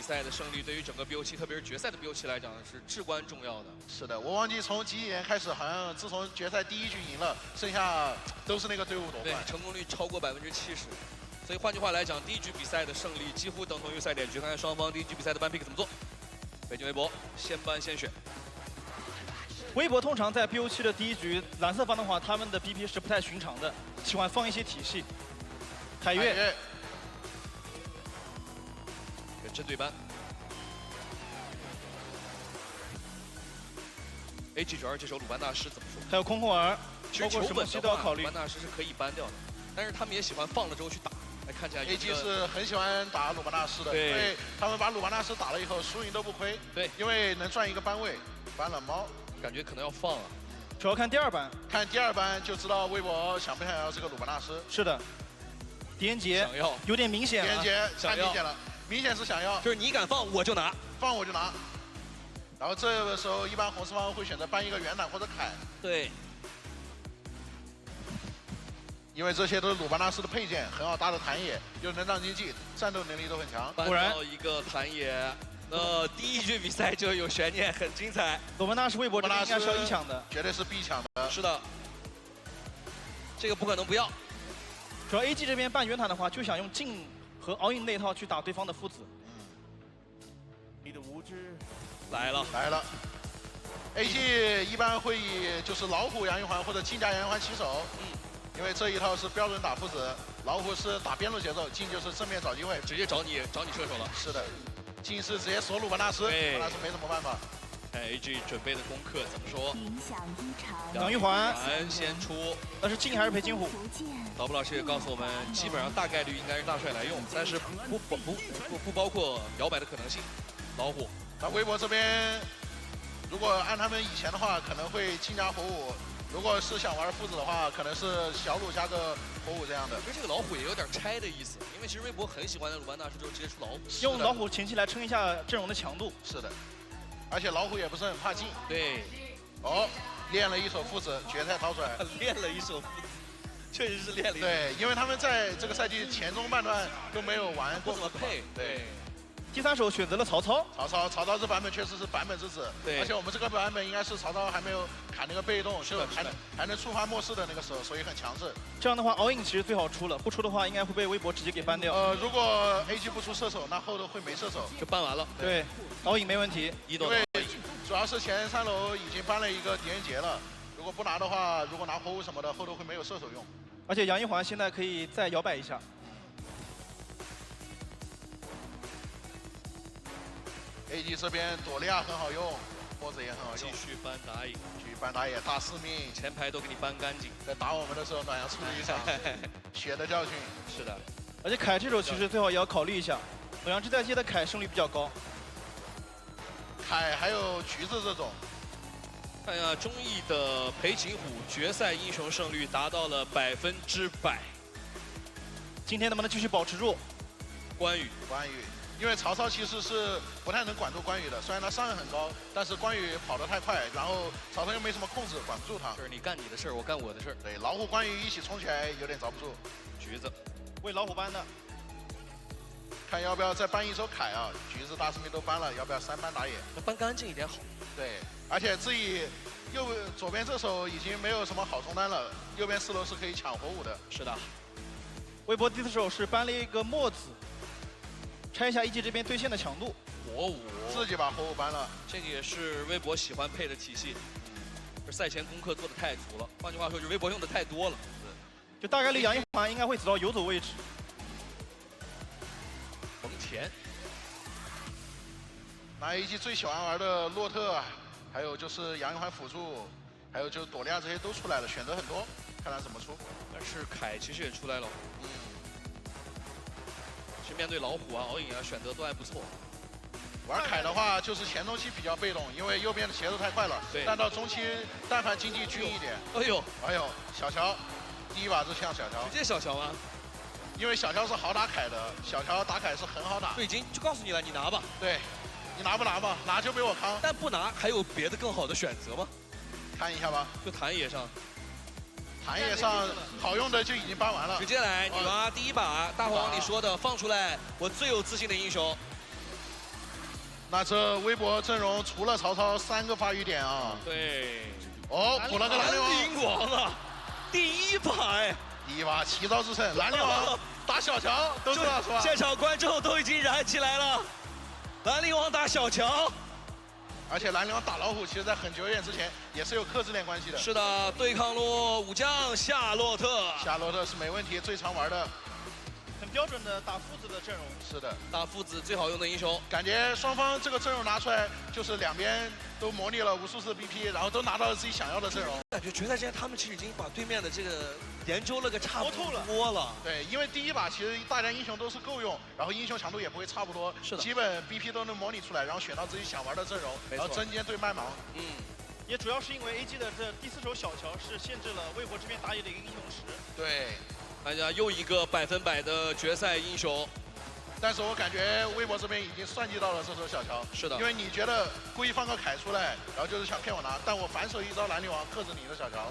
赛的胜利对于整个 BO7，特别是决赛的 BO7来讲是至关重要的。是的，我忘记从几几年开始，好像自从决赛第1局赢了，剩下都是那个队伍夺对，冠，成功率超过70%。所以换句话来讲，第1局比赛的胜利几乎等同于赛点局。看看双方第1局比赛的ban pick 怎么做。北京微博先ban先选。微博通常在 BO7的第1局，蓝色方的话，他们的 BP 是不太寻常的，喜欢放一些体系。凯越。 针对班 ，AG92这手鲁班大师怎么说？还有空空儿，其实包括什么西都要考虑。鲁班大师是可以搬掉的，但是他们也喜欢放了之后去打。来看起来 AG 是很喜欢打鲁班大师的，因为他们把鲁班大师打了以后，输赢都不亏。对，因为能赚一个班位，搬了猫，感觉可能要放了。主要看第2班，看第2班就知道微博想不想要这个鲁班大师。是的，狄仁杰想要，有点明显了。狄仁杰太明显了。 明显是想要，就是你敢放我就拿，放我就拿。然后这个时候，一般红四方会选择搬一个元坦或者凯。对，因为这些都是鲁班大师的配件，很好搭的弹野，又能让经济，战斗能力都很强。果然一个弹野，第1局比赛就有悬念，很精彩。鲁班大师微博这边应该是要1抢的，绝对是必抢的。是的，这个不可能不要。主要 AG 这边办元坦的话，就想用镜 和all in那套去打对方的父子。你的无知来了。 AG 一般会以就是老虎杨玉环或者镜加杨玉环起手，因为这一套是标准打父子，老虎是打边路节奏，镜就是正面找机会，直接找你射手了。是的，镜是直接锁鲁班大师，鲁班大师没什么办法。看 AG 准备的功课怎么说？影响异常。杨玉环先出，但是镜还是陪金虎。导播老师也告诉我们，基本上大概率应该是大帅来用，但是不包括摇摆的可能性。老虎，那微博这边，如果按他们以前的话，可能会镜加火舞；如果是想玩父子的话，可能是小鲁加个火舞这样的。其实这个老虎也有点拆的意思，因为其实微博很喜欢的鲁班大师就直接出老虎，用老虎前期来撑一下阵容的强度。是的，而且老虎也不是很怕镜。对，哦，练了一手父子，决赛掏出来。练了一手父子。 确实是练了一对，因为他们在这个赛季前中半段都没有玩过，不怎么配。对，第3手选择了曹操。曹操这版本确实是版本之子。对，而且我们这个版本应该是曹操还没有砍那个被动，就还能触发末世的那个时候，所以很强势。这样的话 all in 其实最好出了，不出的话应该会被微博直接给 ban 掉。如果 AG 不出射手，那后头会没射手，就 ban 完了。对 all in 没问题。因为主要是前3楼已经ban了一个狄仁杰了，如果不拿的话，如果拿火舞什么的，后头会没有射手用。 而且杨一环现在可以再摇摆一下。AG 这边朵利亚很好用，波子也很好用。继续搬打野，继续搬打野，大4命，前排都给你搬干净。在打我们的时候，暖阳出了一场血的教训。是的，而且凯这手其实最好也要考虑一下，暖阳这代接的凯胜率比较高。凯还有橘子这种。 看一下中艺的裴擒虎决赛英雄胜率达到了100%。今天能不能继续保持住？关羽，因为曹操其实是不太能管住关羽的，虽然他伤害很高，但是关羽跑得太快，然后曹操又没什么控制，管不住他。就是你干你的事儿，我干我的事儿。对，老虎关羽一起冲起来有点遭不住。橘子，为老虎搬的。看要不要再搬一手凯啊？橘子大4命都搬了，要不要3班打野？那搬干净一点好。对。 而且自己左边这手已经没有什么好冲单了，右边4楼是可以抢火舞的。是的，微博第4手是搬了一个墨子，拆一下一级这边对线的强度。火舞自己把火舞搬了，这个也是微博喜欢配的体系。这赛前功课做的太足了，换句话说，就是微博用的太多了。就大概率杨一环应该会走到游走位置。蒙恬，那AG最喜欢玩的洛特。 还有就是杨一环辅助，还有就是朵利亚这些都出来了，选择很多，看他怎么出。但是凯其实也出来了，其实面对老虎啊、敖影啊，选择都还不错。玩凯的话，就是前中期比较被动，因为右边的节奏太快了。对。但到中期，但凡经济均一点。哎呦，小乔，第一把就像小乔。直接小乔吗？因为小乔是好打凯的，小乔打凯是很好打。就已经就告诉你了，你拿吧。对。 你拿不拿吧？拿就被我扛。但不拿还有别的更好的选择吗？看一下吧。就弹野上。弹野上好用的就已经搬完了。直接来，女娲第一把，大黄你说的放出来，我最有自信的英雄。那这微博阵容除了曹操3个发育点啊。对。哦，补了个兰陵王啊，第一排。第一把奇招之称，兰陵王打小乔都知道是吧？现场观众都已经燃起来了，兰陵王打小乔。而且兰陵王打老虎，其实在很久远之前也是有克制链关系的。是的，对抗路武将夏洛特。夏洛特是没问题，最常玩的。 很标准的打父子的阵容，是的，打父子最好用的英雄。感觉双方这个阵容拿出来，就是两边都模拟了无数次 BP， 然后都拿到了自己想要的阵容。感觉决赛之前他们其实已经把对面的这个研究了个差不透了。对，因为第一把其实大家英雄都是够用，然后英雄强度也不会差不多，是的，基本 BP 都能模拟出来，然后选到自己想玩的阵容，然后针尖对麦芒。嗯，也主要是因为 AG 的这第4手小乔是限制了魏博这边打野的一个英雄池。对。 大家又一个100%的决赛英雄，但是我感觉微博这边已经算计到了这手小乔。是的，因为你觉得故意放个凯出来，然后就是想骗我拿，但我反手一招兰陵王克制你的小乔，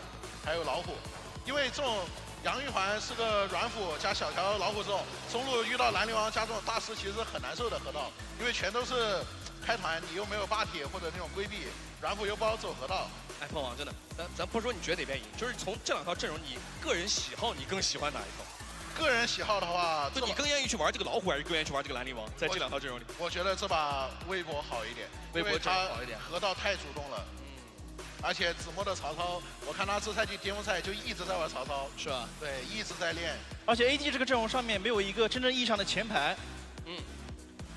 还有老虎。因为这种杨玉环是个软辅加小乔老虎这种中路遇到兰陵王加这种大师，其实很难受的河道，因为全都是开团，你又没有霸体或者那种规避，软辅又不好走河道。 哎，胖王真的，咱不说你觉得哪边赢，就是从这2套阵容，你个人喜好，你更喜欢哪一套？个人喜好的话，就你更愿意去玩这个老虎，还是更愿意去玩这个兰陵王？在这2套阵容里，我觉得这把微博好一点，微博他好一点，河道太主动了。嗯，而且子墨的曹操，我看他这赛季巅峰赛就一直在玩曹操，是吧？对，一直在练。而且 AG 这个阵容上面没有一个真正意义上的前排。嗯。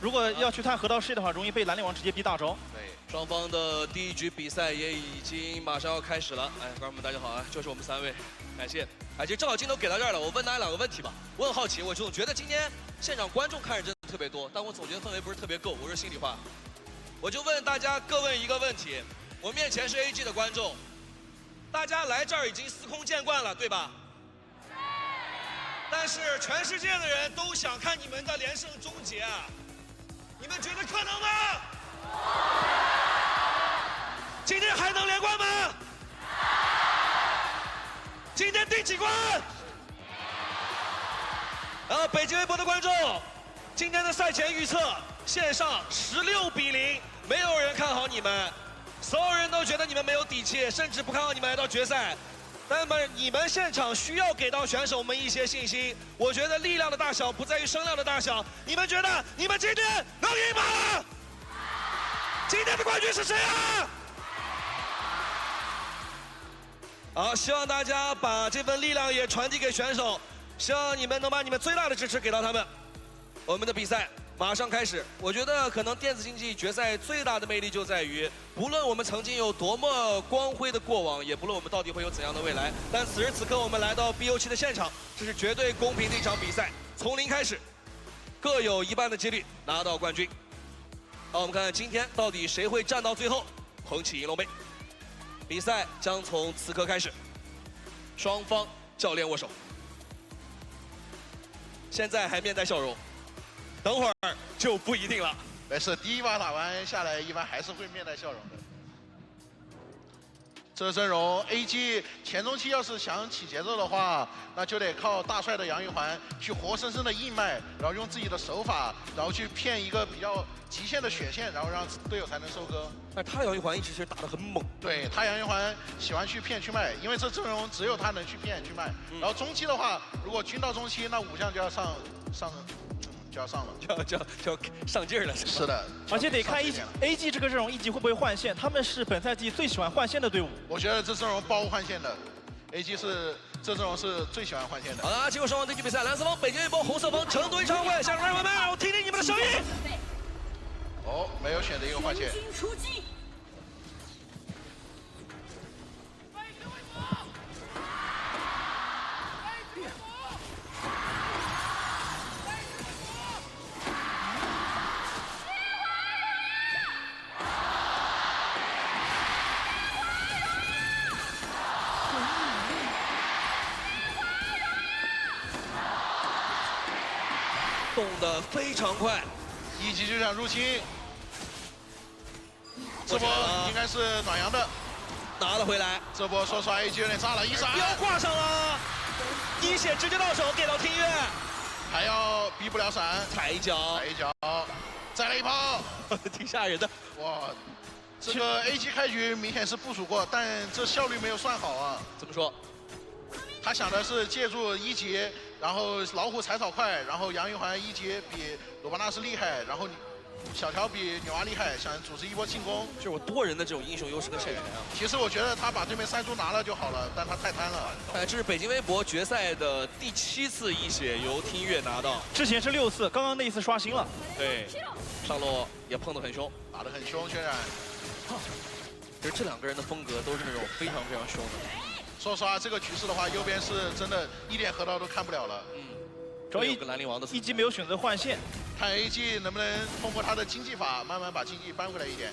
如果要去探河道视野的话，容易被兰陵王直接逼大招。对，双方的第1局比赛也已经马上要开始了。哎，观众们大家好啊，就是我们3位，感谢。哎，其实正好镜头给到这儿了，我问大家2个问题吧。我很好奇，我总觉得今天现场观众看着真的特别多，但我总觉得氛围不是特别够，我说心里话。我就问大家各问一个问题，我面前是 AG 的观众，大家来这儿已经司空见惯了，对吧？ 但是全世界的人都想看你们的连胜终结啊！你们觉得可能吗？今天还能连冠吗？今天第几冠？北京微博的观众，今天的赛前预测线上16比0，没有人看好你们，所有人都觉得你们没有底气，甚至不看好你们来到决赛。 那么你们现场需要给到选手们一些信心。我觉得力量的大小不在于声量的大小。你们觉得你们今天能赢吗？今天的冠军是谁啊？好，希望大家把这份力量也传递给选手，希望你们能把你们最大的支持给到他们。我们的比赛马上开始。我觉得可能电子竞技决赛最大的魅力就在于，不论我们曾经有多么光辉的过往，也不论我们到底会有怎样的未来，但此时此刻我们来到 BO7的现场，这是绝对公平的一场比赛，从0开始，各有1半的几率拿到冠军。好，我们看看今天到底谁会站到最后，捧起银龙杯。比赛将从此刻开始，双方教练握手，现在还面带笑容。 等会儿就不一定了。没事，第一把打完下来，一般还是会面带笑容的。这阵容 AG 前中期要是想起节奏的话，那就得靠大帅的杨玉环去活生生的硬卖，然后用自己的手法，然后去骗一个比较极限的血线，然后让队友才能收割。但他的杨玉环一直其实打得很猛。对他杨玉环喜欢去骗去卖，因为这阵容只有他能去骗去卖。然后中期的话，如果均到中期，那武将就要上。就要上了，就要上劲儿了。是的，而且得看AG 这个阵容一级会不会换线，他们是本赛季最喜欢换线的队伍。我觉得这阵容包换线的 ，AG 是这阵容是最喜欢换线的。好了，进入双方对局比赛，蓝色方北京一波，红色方成都演唱会，下面朋友们，让我听听你们的声音。哦，没有选择一个换线。动得非常快，一级就想入侵，这波应该是暖阳的，拿了回来。这波说实话 AG 有点炸了，一闪要挂上了，一血直接到手，给到听乐，还要避不了闪，踩一脚，再来一炮，挺吓人的。哇，这个 AG 开局明显是部署过，但这效率没有算好啊。怎么说？他想的是借助一级，然后老虎踩草快，然后杨玉环一级比鲁巴纳斯厉害，然后小乔比女娲厉害，想组织一波进攻。就是我多人的这种英雄优势跟胜源啊。其实我觉得他把对面3株拿了就好了，但他太贪了。这是北京微博决赛的第7次一血由听月拿到，之前是6次，刚刚那一次刷新了。对，上路也碰得很凶，打得很凶，渲染。其实这2个人的风格都是那种非常非常凶的。说实话，这个局势的话，右边是真的一点河道都看不了了。主要有个兰陵王的一级没有选择换线，看 AG 能不能通过他的经济法，慢慢把经济扳回来一点。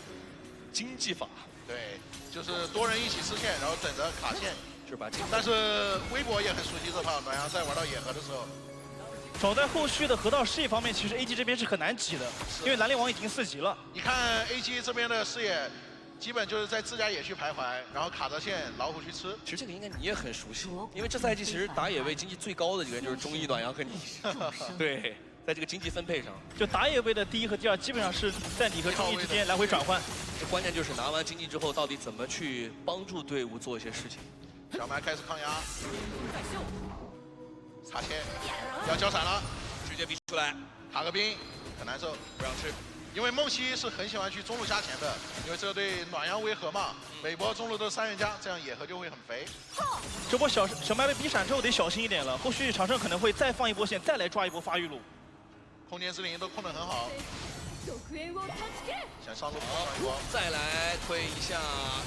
经济法，对，就是多人一起吃线，然后等着卡线。就是把经济。但是微博也很熟悉这套，暖阳在玩到野河的时候，走在后续的河道视野方面，其实 AG 这边是很难挤的，因为兰陵王已经4级了。你看 AG 这边的视野，基本就是在自家野区徘徊，然后卡着线，老虎去吃。其实这个应该你也很熟悉，因为这赛季其实打野位经济最高的几个人就是中医、暖阳和你。对，在这个经济分配上，就打野位的第1和第2基本上是在你和中医之间来回转换。这关键就是拿完经济之后，到底怎么去帮助队伍做一些事情。小麦开始抗压，插线，要交闪了，直接逼出来，卡个兵，很难受，不让吃。因为梦溪是很喜欢去中路加钱的，因为这对暖阳为和嘛，每波中路都是3人加，这样野河就会很肥。这波小麦被逼闪之后得小心一点了，后续长胜可能会再放一波线，再来抓一波发育路。空间之灵都控得很好，想上路上一波，再来推一下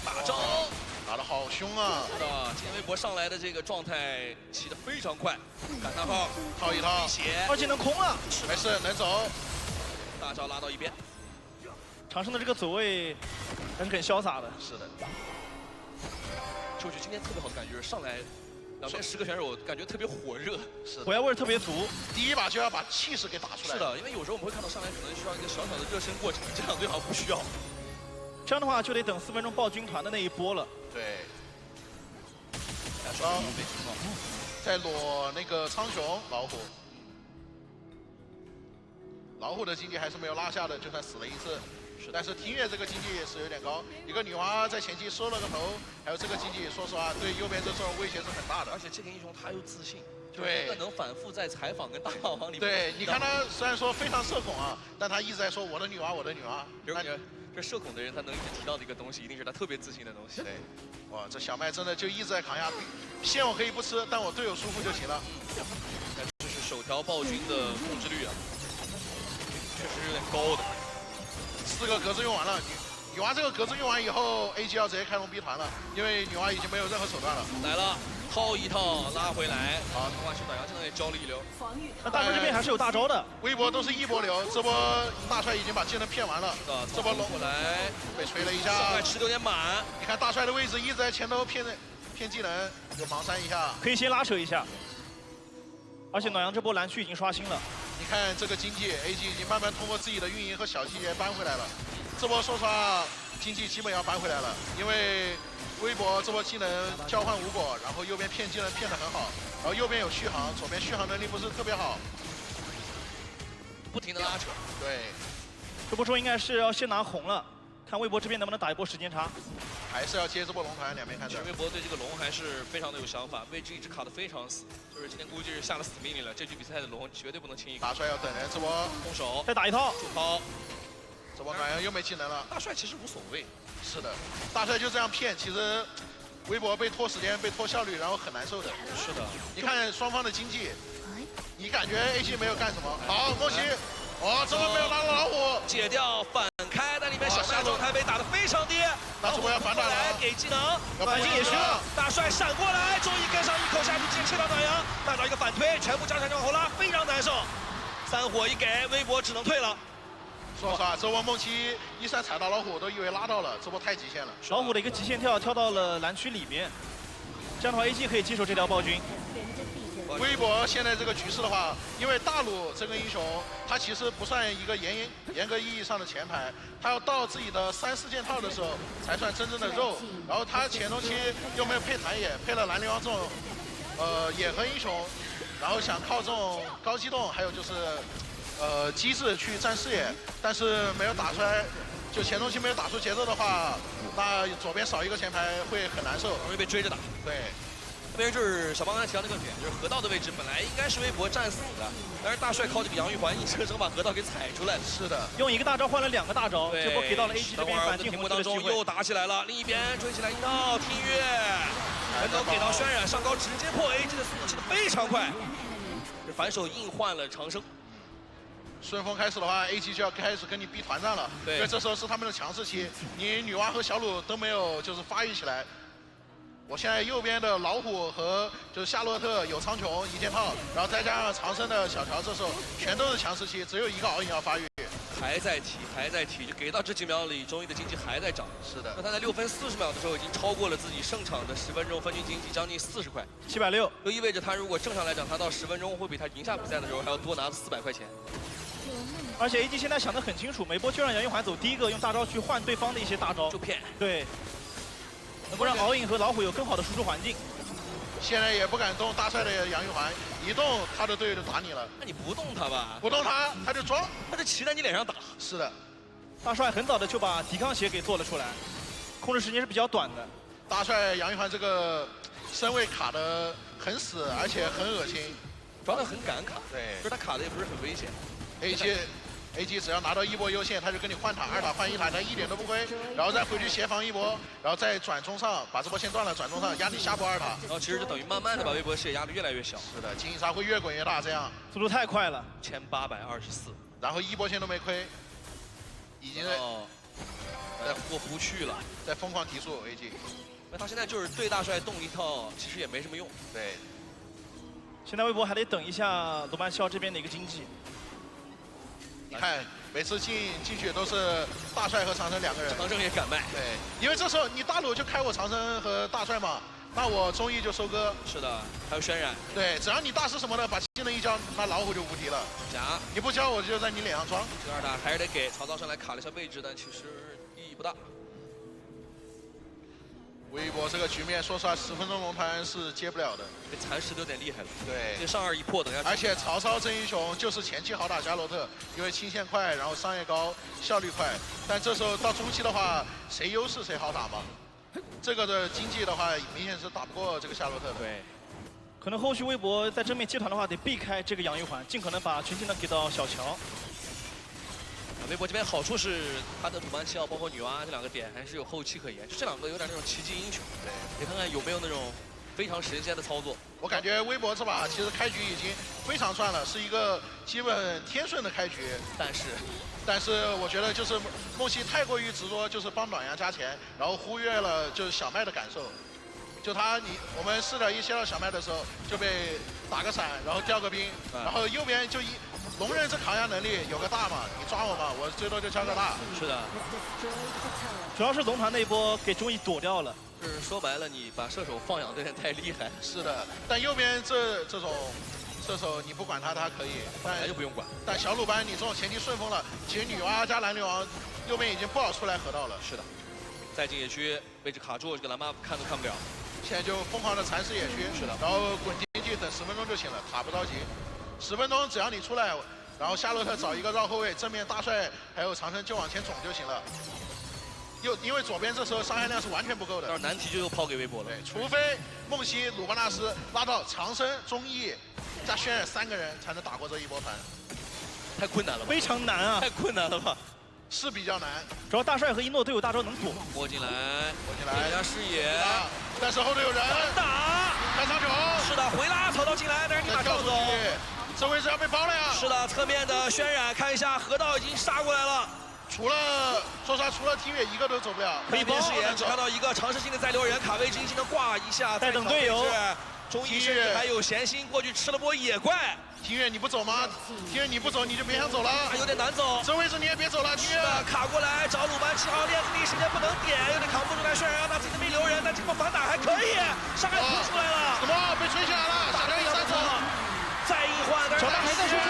大招，打得好凶啊！是的，今天微博上来的这个状态起得非常快，感叹号，套一套，血2技能空了，没事能走。大招拉到一边，长胜的这个走位还是很潇洒的。是的，就是今天特别好的感觉，就是上来两边10个选手，感觉特别火热，是火药味特别足。第一把就要把气势给打出来。是的，因为有时候我们会看到上来可能需要一个小小的热身过程，这两队好像不需要。这样的话就得等4分钟报军团的那一波了。对。然后再裸那个苍穹老虎。老虎的经济还是没有拉下的，就算死了1次。但是听月这个经济也是有点高，一个女娲在前期收了个头，还有这个经济，说实话对右边这种威胁是很大的。而且这个英雄他又自信，对，能反复在采访跟大话王里面。对，你看他虽然说非常社恐啊，但他一直在说我的女娲，我的女娲。这社恐的人他能一直提到的一个东西，一定是他特别自信的东西。对，哇，这小麦真的就一直在扛压，线我可以不吃，但我队友舒服就行了。这是首条暴君的控制率啊。确实有点高的，4个格子用完了，女娲这个格子用完以后 ，AG 要直接开龙逼团了，因为女娲已经没有任何手段了。来了，套一套拉回来，好，哇，是暖阳现在也交了一流。那大帅这边还是有大招的，微博都是一波流，这波大帅已经把技能骗完了。这波龙过来被锤了一下，吃的有点满。你看大帅的位置一直在前头骗技能，有盲删一下，可以先拉扯一下。而且暖阳这波蓝区已经刷新了。你看这个经济 ，AG 已经慢慢通过自己的运营和小细节扳回来了。这波说实话，经济基本要扳回来了，因为微博这波技能交换无果，然后右边骗技能骗得很好，然后右边有续航，左边续航能力不是特别好，不停的拉扯。对，这波说应该是要先拿红了，看微博这边能不能打一波时间差。还是要接这波龙团，两边看着。微博对这个龙还是非常的有想法，位置一直卡得非常死，就是今天估计是下了死命令了。这局比赛的龙绝对不能轻易大帅要等人，这波动手，再打一套，助抛。这波暖阳又没技能了。大帅其实无所谓，是的，大帅就这样骗，其实微博被拖时间、被拖效率，然后很难受的。是的，你看双方的经济，你感觉 AG 没有干什么？好，梦溪，哦，这波没有拿到老虎，解掉反开，但里面小麦状态被打得非常低。那这波要反转了，给技能，反应也需要。大帅闪过来，终于跟上一口下去，直接切到暖阳，大招一个反推，全部交闪往后拉，非常难受。3火一给，微博只能退了。说实话，这波梦溪1-3踩到老虎，我都以为拉到了，这波太极限了。老虎的一个极限跳跳到了蓝区里面，这样的话 AG 可以接手这条暴君。微博现在这个局势的话，因为大鲁这个英雄，他其实不算一个严格意义上的前排，他要到自己的3-4件套的时候才算真正的肉。然后他前中期又没有配团野，配了兰陵王这种野核英雄，然后想靠这种高机动，还有就是机制去占视野，但是没有打出来，就前中期没有打出节奏的话，那左边少一个前排会很难受，容易被追着打。对。 特别是小帮刚才提到那个点，就是河道的位置本来应该是微博站死的，但是大帅靠这个杨玉环一车身把河道给踩出来了。是的，用一个大招换了2个大招，对结果给到了 AG 这边反进屏幕红旗的机会。当中又打起来了，另一边追起来一道听乐，人头给到渲染上高，直接破 AG 的速度起得非常快，这反手硬换了长生。 顺风开始的话 ，AG 就要开始跟你逼团战了，对，因为这时候是他们的强势期，你女娲和小鲁都没有就是发育起来。我现在右边的老虎和就是夏洛特有苍穹一件套，然后再加上长生的小乔，这时候全都是强势期，只有一个敖影要发育。还在提，就给到这几秒里，中医的经济还在涨。是的，那他在6分40秒的时候已经超过了自己胜场的10分钟分均经济，将近40块，760，就意味着他如果正常来讲，他到10分钟会比他赢下比赛的时候还要多拿400块钱。 而且 AG 现在想得很清楚，每波就让杨玉环走第一个，用大招去换对方的一些大招，就骗。对，能够让敖影和老虎有更好的输出环境。现在也不敢动大帅的杨玉环，一动他的队友就打你了。那你不动他吧？不动他，他就装，他就骑在你脸上打。是的，大帅很早的就把抵抗鞋给做了出来，控制时间是比较短的。大帅杨玉环这个身位卡得很死，而且很恶心，主要他很敢卡，对，就是他卡的也不是很危险。AG 只要拿到一波优先，他就跟你换塔2塔换1塔，他一点都不亏，然后再回去协防一波，然后再转中上，把这波线断了，转中上压你下波2塔。然后其实就等于慢慢的把微博视野压得越来越小。是的，金银鲨会越滚越大，这样速度太快了，1824，然后一波线都没亏，已经过不去了，在疯狂提速 AG。那他现在就是对大帅动一套，其实也没什么用。对，现在微博还得等一下罗曼肖这边的一个经济。 你看，每次进去都是大帅和长生2个人，长生也敢卖。对，因为这时候你大鲁就开我长生和大帅嘛，那我中艺就收割。是的，还有渲染。对，只要你大师什么的把技能一交，那老虎就无敌了。假，你不交我就在你脸上装。这2打还是得给曹操上来卡了一下位置，但其实意义不大。 微博这个局面，说实话，10分钟龙团是接不了的。这蚕食的有点厉害了。对，这上2一破，等下。而且曹操真英雄就是前期好打加罗特，因为清线快，然后伤害高，效率快。但这时候到中期的话，谁优势谁好打嘛。这个的经济的话，明显是打不过这个夏洛特的。对。可能后续微博在正面接团的话，得避开这个杨玉环，尽可能把全技能给到小乔。 微博这边好处是他的鲁班7号包括女娲这2个点还是有后期可言，就这2个有点那种奇迹英雄。对，你看看有没有那种非常神仙的操作。我感觉微博这把其实开局已经非常赚了，是一个基本天顺的开局。但是我觉得就是梦溪太过于执着，就是帮暖阳加钱，然后忽略了就是小麦的感受。就我们4.1切到小麦的时候就被打个闪，然后掉个兵，然后右边就龙人这抗压能力有个大嘛，你抓我嘛，我最多就敲个大。是的，主要是龙团那一波给中艺躲掉了。就是说白了，你把射手放养有点太厉害。是的，但右边这种射手你不管他可以，本来就不用管。但小鲁班你这种前期顺风了，其实女娲加蓝流王右边已经不好出来河道了。是的，再进野区位置卡住，这个蓝 buff 看都看不了。现在就疯狂的蚕食野区，是的，然后滚进去等10分钟就行了，塔不着急。10分钟只要你出来，然后夏洛特找一个绕后卫，正面大帅还有长生就往前总就行了。因为左边这时候伤害量是完全不够的。但是难题就又抛给微博了。对，除非梦溪、鲁班纳斯拉到长生、中艺加渲染3个人才能打过这一波团。太困难了吧？非常难啊！太困难了吧？是比较难。主要大帅和一诺都有大招能躲。摸进来，给人家视野。但是后头有人。打！开长球。是的，回拉曹操进来，但是你把跳走。这位置要被包了呀！是的，侧面的渲染，看一下河道已经杀过来了。说实话，除了听乐一个都走不了。可以包视野，只看到一个尝试性的在留人，卡位置技能挂一下，再等队友。中医甚至还有闲心过去吃了波野怪。听乐你不走吗？听乐你不走你就别想走了。有点难走。这位置你也别走了，听乐。卡过来找鲁班7号，链子里时间不能点，有点扛不住来渲染，让他自己的没留人，但这波反打还可以，伤害扑出来了。什么？被吹起来了，小梁一3走。再一换，但是小梁还在输出，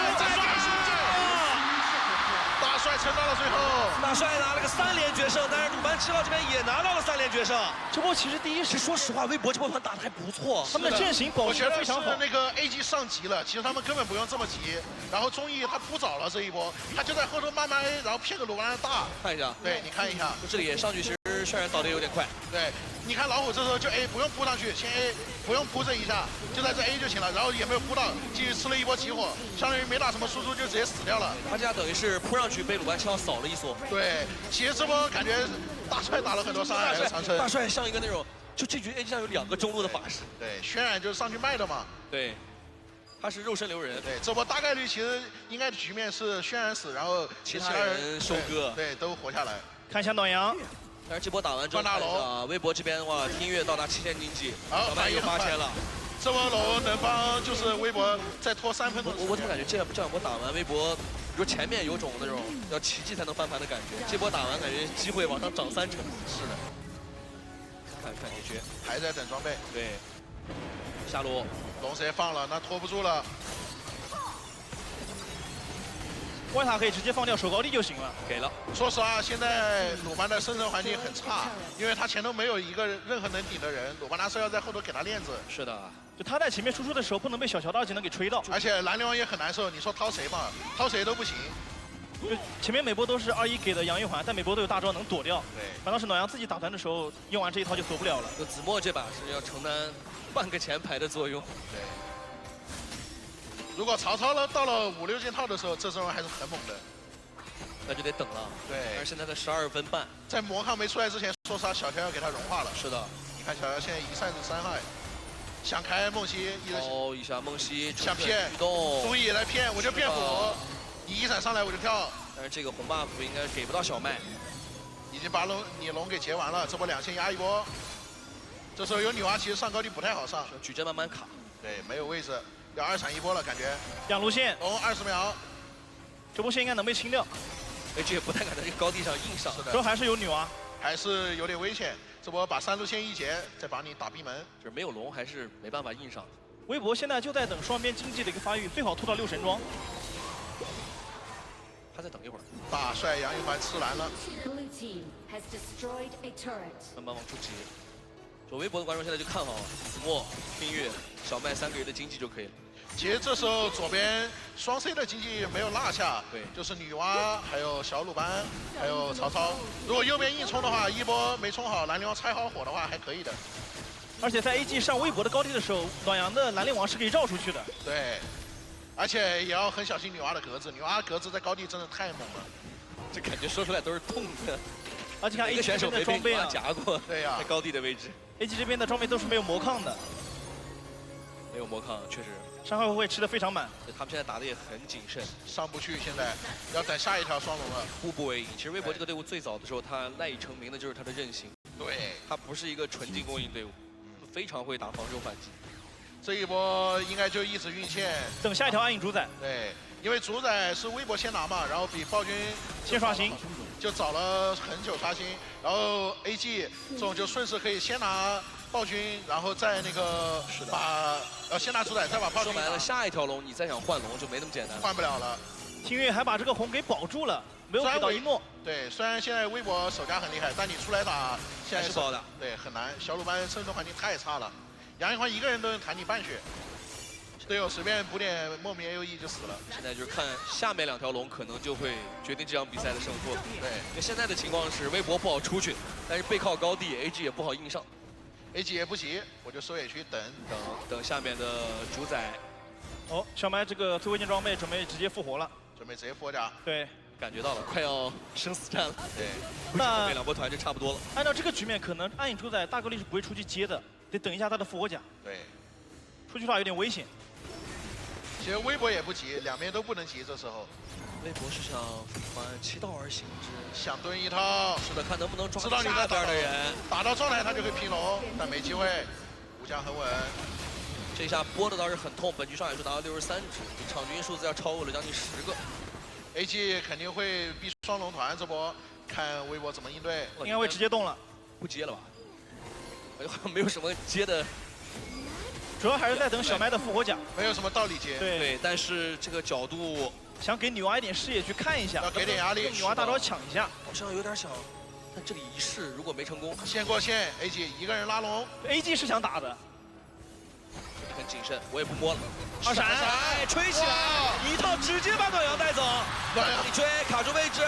大帅撑到了最后。大帅拿了个3连决胜，但是鲁班7号这边也拿到了3连决胜。这波其实第一是说实话，微博这波盘打得还不错，他们的阵型保持得非常好。那个 AG 上急了，其实他们根本不用这么急。然后综艺他扑早了这一波，他就在后头慢慢 A， 然后骗个鲁班大。看一下，对，你看一下，这里也上去，其实渲染扫的有点快。对，你看老虎这时候就 A， 不用扑上去，先 A， 不用扑这一下，就在这 A 就行了。然后也没有扑到，继续吃了一波起火，相当于没打什么输出就直接死掉了。他这样等于是扑上去被鲁班7号扫了一梭。对，其实这波感觉大帅打了很多伤害，长城。大帅像一个那种，就这局 A 上有2个中路的法师。对，渲染就是上去卖的嘛。对，他是肉身留人。对，这波大概率其实应该局面是渲染死，然后其他人收割，对，都活下来。看一下暖阳。但是这波打完之后，微博这边的话，听乐到达7000经济，小麦有8000了。这波楼能帮就是微博再拖3分钟。我怎么感觉这两波打完，微博，比如前面有种那种要奇迹才能翻盘的感觉，这波打完感觉机会往上涨3成。是的。看看结局，还在等装备。对。下路龙直接放了，那拖不住了。外塔可以直接放掉守高地就行了。给了。说实话，现在鲁班的生存环境很差，因为他前头没有一个任何能顶的人，鲁班拿是要在后头给他链子。是的。就他在前面输出的时候，不能被小乔的2技能给吹到。而且蓝流王也很难受，你说掏谁嘛？掏谁都不行。就前面每波都是2-1给的杨玉环，但每波都有大招能躲掉。对。反倒是暖阳自己打团的时候，用完这一套就躲不了了。就子墨这把是要承担半个前排的作用。对。如果曹操呢到了5、6件套的时候，这阵容还是很猛的。那就得等了。对。但是现在的12分半，在魔抗没出来之前，说实话，小乔要给他融化了。是的。你看小乔现在一扇子3害，想开梦溪，哦一下梦溪想骗，动，综艺也来骗，我就变火，你一闪上来我就跳。但是这个红 buff 应该给不到小麦，已经把你龙给截完了，这波2000压一波。这时候有女娲，其实上高地不太好上，矩阵慢慢卡。对，没有位置，要2闪1波了，感觉。养路线，龙20秒，这波线应该能被清掉。这也不太敢在这个高地上硬上，是的，主要还是有女娲，还是有点危险。这波把3路线一截，再把你打闭门，就是没有龙还是没办法硬上。微博现在就在等双边经济的一个发育，最好拖到6神装。他再等一会儿。大帅杨玉环吃蓝了。慢慢往出挤。就微博的观众现在就看好子墨、听乐、小麦3个人的经济就可以了。其实这时候左边双 C 的经济没有落下，对，就是女娲，还有小鲁班，还有曹操。如果右边硬冲的话，一波没冲好，蓝流王拆好火的话还可以的。而且在 AG 上微博的高地的时候，暖阳的蓝灵王是可以绕出去的。对，而且也要很小心女娲的格子，女娲格子在高地真的太猛了，这感觉说出来都是痛的。而且看 AG 选手的装备啊，夹过，对呀，在高地的位置。AG 这边的装备都是没有魔抗的，没有魔抗，确实。伤害会吃得非常满，他们现在打的也很谨慎，上不去，现在要等下一条双龙了，步步为营。其实微博这个队伍最早的时候，他赖以成名的就是他的韧性。对，他不是一个纯进攻型队伍，非常会打防守反击。这一波应该就一直运线，等下一条暗影主宰。对，因为主宰是微博先拿嘛，然后比暴君先刷新，就找了很久刷新，然后 AG 这种就顺势可以先拿暴君，然后再那个把先拿主宰，再把暴君。说白了，下一条龙你再想换龙就没那么简单，换不了了。听乐还把这个红给保住了，没有给到一诺。对，虽然现在微博手家很厉害，但你出来打现在是爆的，对，很难。小鲁班生存环境太差了，杨玉环一个人都能弹你半血，队友随便补点莫名 AOE 就死了。现在就是看下面2条龙可能就会决定这场比赛的胜负。对，因为现在的情况是微博不好出去，但是背靠高地 ，AG 也不好硬上。AG 也不急，我就收野区等下面的主宰。哦，小麦这个最危险装备准备直接复活了，准备直接佛甲。对，感觉到了，快要生死战了。对，那这2波团就差不多了。按照这个局面，可能暗影主宰大概率是不会出去接的，得等一下他的复活甲。对，出去的话有点危险。其实微博也不急，两边都不能急，这时候。微博是想反其道而行之，想蹲一套。是的，看能不能抓知道你在边的人，打到状态他就会拼龙，但没机会。吴江很稳，这一下拨的倒是很痛，本局上来说达到63只，场均数字要超过了将近10个。AG 肯定会逼双龙团这波，看微博怎么应对。应该会直接动了，不接了吧？好像没有什么接的。主要还是在等小麦的复活甲，没有什么道理接。对，但是这个角度想给女娲一点视野去看一下，要给点压力用女娲大招抢一下。好像有点想，但这里一试如果没成功，先过线 ，AG 一个人拉龙， AG 是想打的，很谨慎，我也不摸了。二闪，哎，吹起来，一套直接把暖阳带走。暖阳一吹卡住位置，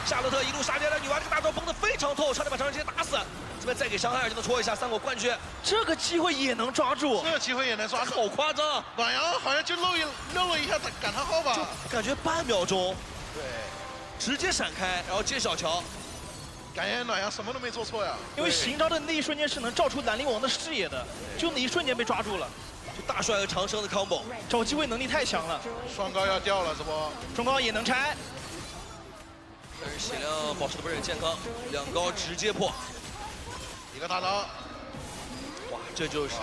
夏洛特一路杀进来，女娲这个大招崩得非常透，差点把常人直接打死。这边再给伤害就能戳一下，3火灌血，这个机会也能抓住，这个机会也能抓住。好夸张，暖阳好像就漏了一下感叹号吧，感觉半秒钟对，直接闪开，然后接小乔。感觉暖阳什么都没做错呀。因为行招的那一瞬间是能照出兰陵王的视野的，就那一瞬间被抓住了。就大帅和长生的 combo， 找机会能力太强了，双高要掉了，这波中高也能拆，但是血量保持的不是很健康，2高直接破。一个大招，哇，这就是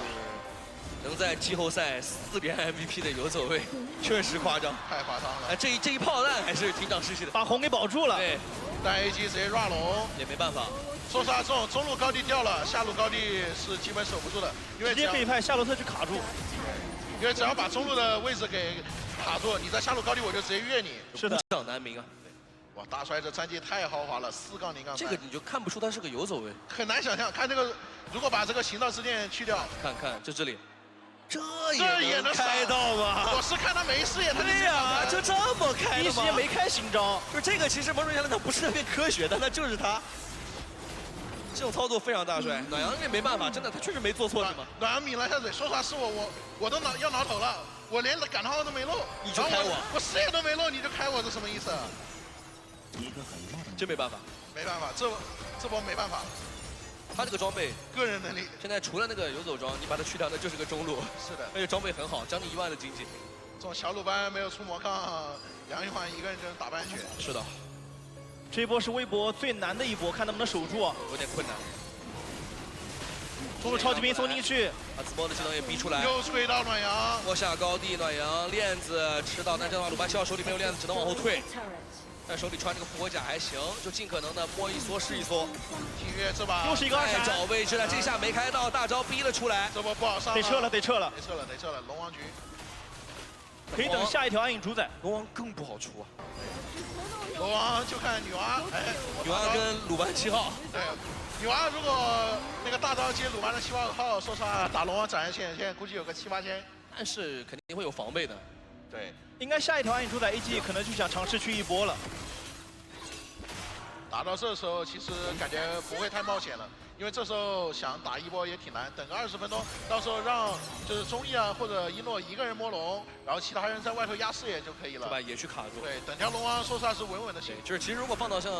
能在季后赛4连 MVP 的游走位，确实夸张。太夸张哎，了。这一炮弹还是挺长士气的。把红给保住了。对，但 AG 直接 run 龙，也没办法。说实话，这种中路高地掉了，下路高地是基本守不住的，因为直接可以派夏洛特去卡住。只要把中路的位置给卡住，你在下路高地我就直接越你。是的，孤掌难鸣啊。哇，大帅这战绩太豪华了，4杠0杠3。这个你就看不出他是个游走位。很难想象，看这个，如果把这个行道之剑去掉，看看就这里，这也也能能开到吗？我是看他没视野，他就对呀，就这么开的吗？第一时间没开行招，就是这个，其实某种意义上来讲不是特别科学，但那就是他。这种操作非常大帅，暖阳这没办法，真的他确实没做错什么。暖阳抿了一下嘴，说实话是我都要挠头了，我连感叹号都没漏，你就开我视野都没漏，你就开我，这什么意思？真没办法，没办法，这波没办法，他这个装备个人能力。现在除了那个游走装，你把它去掉，那就是个中路，是的，而且装备很好，将近1万的经济。这种小鲁班没有出魔抗，杨玉环一个人就能打半血。是的，这一波是微博最难的一波，看能不能守住啊。有点困难。中路超级兵送进去，把自爆的技能也逼出来。又吹到暖阳，摸下高地，暖阳链子吃到，但这样的话鲁班7号手里没有链子，只能往后退。但手里穿这个复活甲还行，就尽可能的摸一缩是一缩。体月这把又是一个二闪，再找位置了，这下没开到，大招逼了出来。这波不好上，得撤了，得撤了，得撤了，龙王局。可以等下一条暗影主宰。龙王更不好出啊，龙王就看女娲，哎，女娲跟鲁班7号。对，女娲如果那个大招接鲁班的7号，说实话打龙王斩人线，现在估计有个7、8千。但是肯定会有防备的。对，应该下一条暗影主宰 AG 可能就想尝试去一波了。打到这时候其实感觉不会太冒险了，因为这时候想打一波也挺难，等个20分钟，到时候让就是中义啊或者一诺一个人摸龙，然后其他人在外头压视野就可以了。对吧？也去卡住。对，等条龙王说实话是稳稳的行。就是其实如果放到像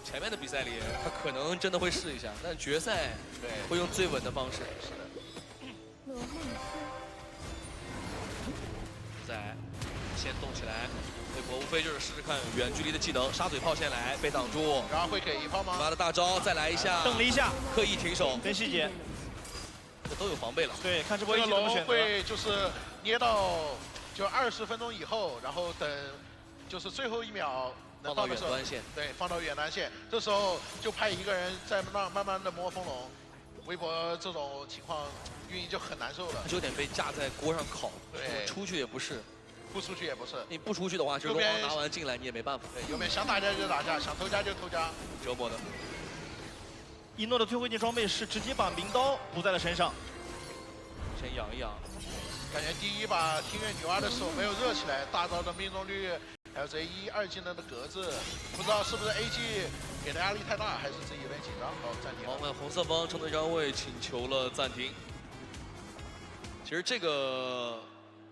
前面的比赛里，他可能真的会试一下，但决赛对，会用最稳的方式。是的。再先动起来，微博无非就是试试看远距离的技能，沙嘴炮先来被挡住，然后会给一炮吗？妈的大招再来一下，等了一下，刻意停手，等细节。这都有防备了。对，看这波这 AG 个龙怎么选择。会就是捏到就20分钟以后，然后等就是最后1秒能放到的时候，远端线。对，放到远端线，这时候就派一个人在那慢慢的摸风龙。微博这种情况运营就很难受了，就有点被架在锅上烤，对，出去也不是，不出去也不是。你不出去的话，就是龙王拿完进来你也没办法。对，右边想打架就打架，想偷家就偷家，折磨的。一诺的最后一件装备是直接把名刀补在了身上，先养一养。感觉第一把听月女娲的手没有热起来，大招的命中率，还有这1、2技能的格子，不知道是不是 AG 给的压力太大，还是自己有点紧张。好，暂停。我们红色方称队张卫请求了暂停。其实这个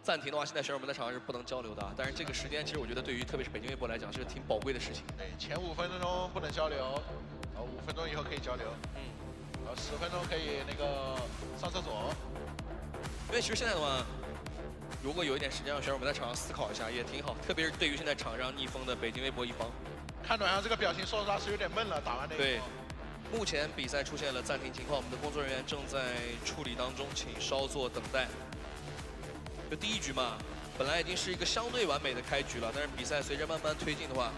暂停的话，现在选手们在场上是不能交流的，但是这个时间其实我觉得对于特别是北京微博来讲是个挺宝贵的事情。对，前5分钟不能交流，然后5分钟以后可以交流，然后10分钟可以那个上厕所。因为其实现在的话，如果有一点时间让选手们在场上思考一下，也挺好，特别是对于现在场上逆风的北京微博一方。看暖阳这个表情，说实话是有点闷了，打完那一对波。目前比赛出现了暂停情况，我们的工作人员正在处理当中，请稍作等待。就第一局嘛，本来已经是一个相对完美的开局了，但是比赛随着慢慢推进的话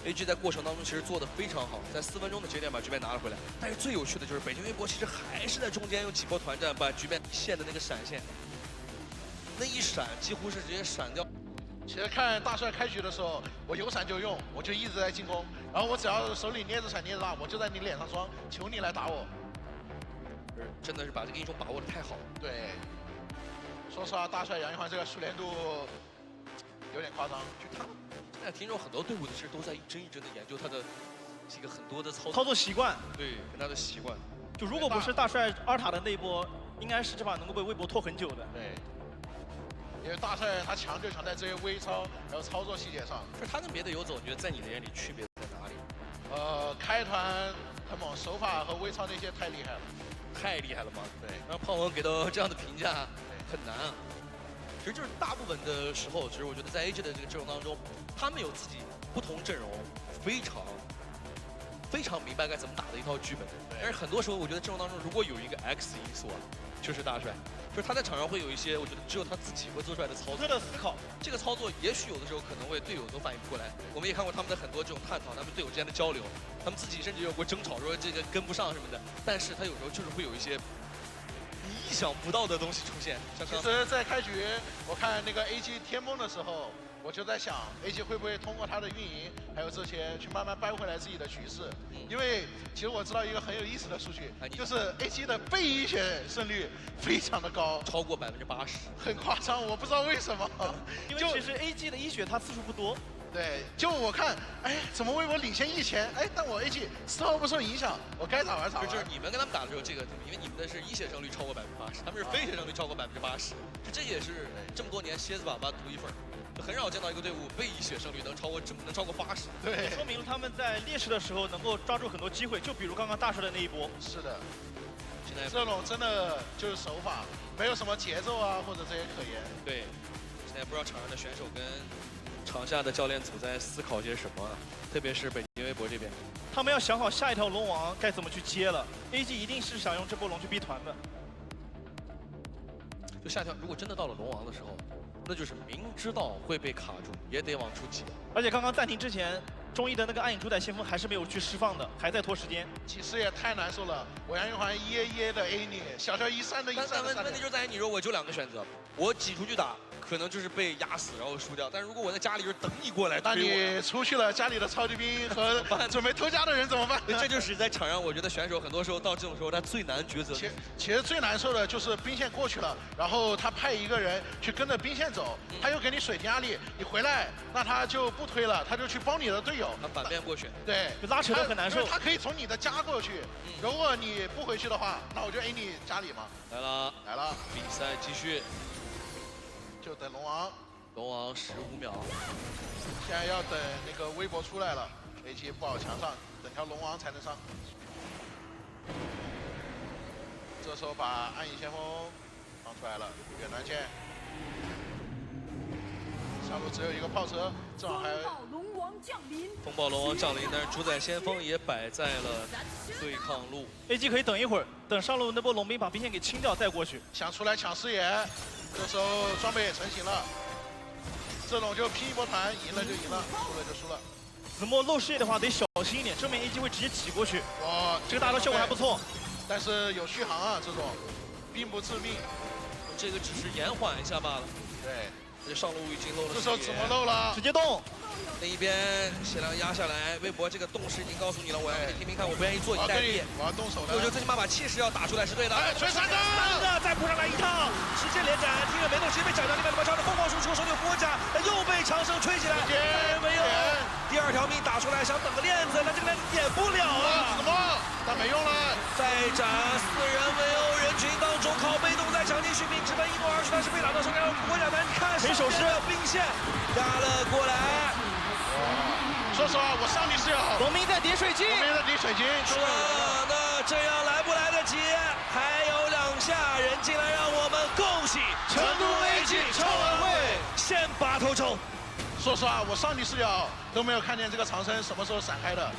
，AG 在过程当中其实做得非常好，在4分钟的节点把局面拿了回来。但是最有趣的就是北京微博其实还是在中间用几波团战把局面线的那个闪现，那一闪几乎是直接闪掉其实看大帅开局的时候，我有闪就用，我就一直在进攻，然后我只要手里捏着闪捏着大，我就在你脸上装，求你来打我。真的是把这个英雄把握的太好了。对，说实话，大帅杨玉环这个熟练度有点夸张。就他们现在听说很多队伍其实都在一帧一帧的研究他的这个很多的操作习惯，对，跟他的习惯。就如果不是大帅2塔的那一波，应该是这把能够被微博拖很久的。对。因为大帅他强就强在这些微操还有操作细节上。就是他跟别的游走，你觉得在你的眼里区别在哪里？开团很猛，手法和微操那些太厉害了。太厉害了吗？对，让胖王给到这样的评价很难啊。其实就是大部分的时候，其实我觉得在 AG 的这个阵容当中，他们有自己不同阵容非常明白该怎么打的一套剧本。但是很多时候，我觉得阵容当中如果有一个 X 因素啊，就是大帅，就是他在场上会有一些我觉得只有他自己会做出来的操作的思考。这个操作也许有的时候可能会队友都反应不过来。我们也看过他们的很多这种探讨，他们队友之间的交流，他们自己甚至有过争吵，说这个跟不上什么的。但是他有时候就是会有一些你意想不到的东西出现。其实，在开局我看那个 AG 天崩的时候，我就在想 AG 会不会通过他的运营还有这些去慢慢掰回来自己的局势。因为其实我知道一个很有意思的数据，就是 AG 的被一血胜率非常的高，超过80%，很夸张，我不知道为什么。因为其实 AG 的一血它次数不多。对，就我看，哎，怎么微博领先1000？哎，但我 AG丝毫不受影响，我该咋玩咋玩。就是你们跟他们打的时候，这个因为你们的是一血胜率超过80%，他们是非血胜率超过80%，这也是这么多年蝎子粑粑独一份。很少见到一个队伍被一血胜率能超过80%，对，说明了他们在劣势的时候能够抓住很多机会，就比如刚刚大帅的那一波。是的，现在这种真的就是手法，没有什么节奏啊或者这些可言。对，现在不知道场上的选手跟场下的教练组在思考些什么，特别是北京微博这边，他们要想好下一条龙王该怎么去接了。AG 一定是想用这波龙去逼团的。就下条如果真的到了龙王的时候。那就是明知道会被卡住，也得往出挤。而且刚刚暂停之前，中医的那个暗影主宰先锋还是没有去释放的，还在拖时间。其实也太难受了，我杨玉环1A1A 的 A 你，小乔1-3的1-3的。但问题就在于你说我就2个选择，我挤出去打，可能就是被压死然后输掉。但如果我在家里就是等你过来，那你出去了，家里的超级兵和准备偷家的人怎么办？这就是在场上，我觉得选手很多时候到这种时候他最难抉择。其实最难受的就是兵线过去了，然后他派一个人去跟着兵线走，他又给你水晶压力，你回来那他就不推了，他就去帮你的队友。他反面过去，对，拉扯得很难受。他可以从你的家过去，如果你不回去的话，那我就 A 你家里嘛。来了，比赛继续，就等龙王。龙王15秒，现在要等那个微博出来了 ，AG 不好强上，等条龙王才能上。这时候把暗影先锋放出来了，远端剑。上路只有一个炮车，正好还。风暴龙王降临，风暴龙王降临，但是主宰先锋也摆在了对抗路。AG 可以等一会儿，等上路那波龙兵把兵线给清掉再过去。想出来抢视野，这时候装备也成型了。这种就拼一波团，赢了就赢了，输了就输了。子墨漏视野的话得小心一点，正面 AG 会直接挤过去。哇，这个大招效果还不错，但是有续航啊，这种并不致命，这个只是延缓一下罢了。对，这上路已经漏了。这时候怎么漏了？直接动。那一边血量压下来，微博这个动势已经告诉你了，我要给你听听看，我不愿意坐以待毙。我要动手了。我觉得最起码把气势要打出来是对的。哎，锤3个，再扑上来一套，直接连斩，听着没动，直接被斩掉。另外2条的凤凰输出，手里有波甲，又被长生吹起来，没有。第2条命打出来，想等个链子，那这个链子点不了啊！怎么？但没用了。再斩4人围殴人群当中，靠被动在抢进续命，直奔1怒而去，但是被打到手上，波甲男，你看谁手势兵线压了过来。说实话，我上帝是要龙明在叠水晶，龙明在叠水晶。那这样来不来得及？还有2下人进来，让我们恭喜成都 AG 超晚会先拔头筹。说实话，我上帝视角都没有看见这个长生什么时候闪开的。